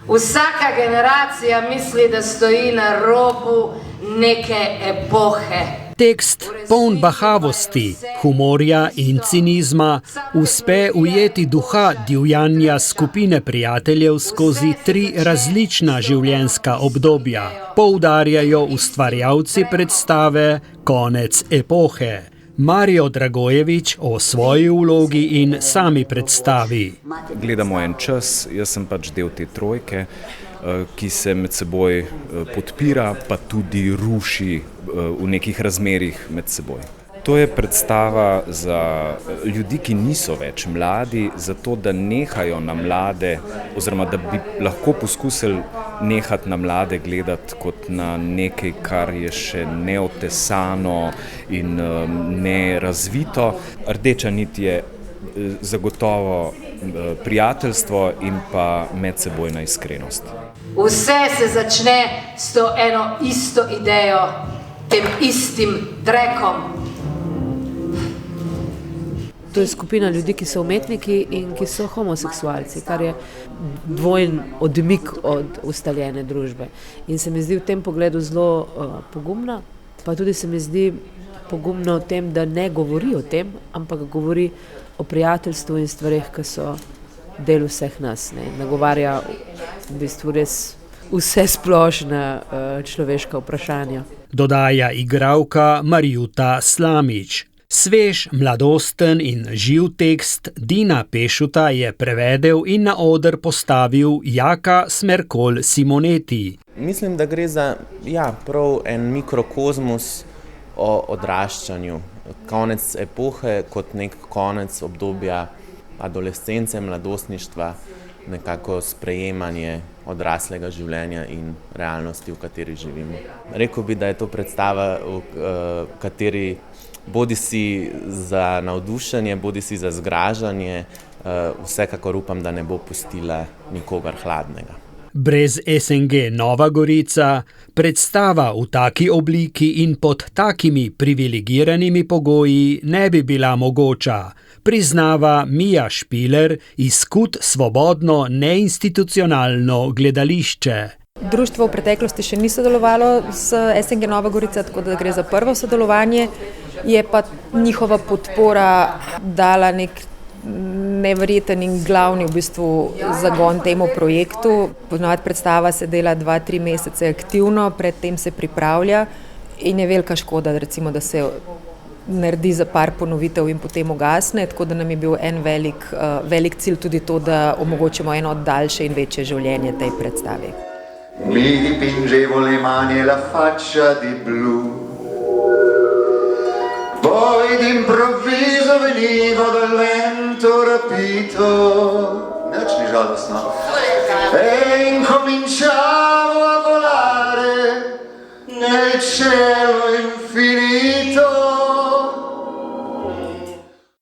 Vsaka generacija misli, da stoji na robu neke epohe. Tekst, poln bahavosti, humorja in cinizma, uspe ujeti duha divjanja skupine prijateljev skozi 3 različna življenjska obdobja, poudarjajo ustvarjalci predstave Konec epohe. Mario Dragojević o svoji vlogi in sami predstavi. Gledamo en čas, jaz sem pač del te trojke, ki se med seboj podpira, pa tudi ruši v nekih razmerjih med seboj. To je predstava za ljudi, ki niso več mladi, zato da nehajo na mlade, oziroma da bi lahko poskusili nehati na mlade gledati kot na nekaj, kar je še neotesano in nerazvito. Rdeča nit je zagotovo prijateljstvo in pa medsebojna iskrenost. Vse se začne s to eno isto idejo, tem istim drekom. To je skupina ljudi, ki so umetniki in ki so homoseksualci, kar je dvojen odmik od ustaljene družbe. In se mi zdi v tem pogledu zelo pogumna, pa tudi se mi zdi pogumno v tem, da ne govori o tem, ampak govori o prijateljstvu in stvareh, ki so del vseh nas. Nagovarja v bistvu res vse splošna človeška vprašanja. Dodaja igralka Marjuta Slamić. Svež, mladosten in živ tekst Dina Pešuta je prevedel in na oder postavil Jaka Smerkolj Simoneti. Mislim, da gre za prav en mikrokozmos o odraščanju. Konec epohe kot nek konec obdobja adolescence, mladostništva, nekako sprejemanje odraslega življenja in realnosti, v kateri živimo. Rekel bi, da je to predstava, v kateri bodi si za navdušenje, bodi si za zgražanje, vsekakor upam, da ne bo pustila nikogar hladnega. Brez SNG Nova Gorica predstava v taki obliki in pod takimi privilegiranimi pogoji ne bi bila mogoča, priznava Mija Špiler iz KUD Svobodno neinstitucionalno gledališče. Društvo v preteklosti še ni sodelovalo s SNG Nova Gorica, tako da gre za prvo sodelovanje. Je pa njihova podpora dala nek neverjeten in glavni v bistvu zagon temu projektu. Ponovadi predstava se dela 2-3 mesece aktivno, predtem se pripravlja in je velika škoda, recimo, da se naredi za par ponovitev in potem ugasne, tako da nam je bil en velik cilj tudi to, da omogočimo eno daljše in večje življenje tej predstavi. Mi dipingevo le mani e la faccia di blu. Poi d'improvviso venivo dal vento rapito. Neč ni žalostno. E incominciavo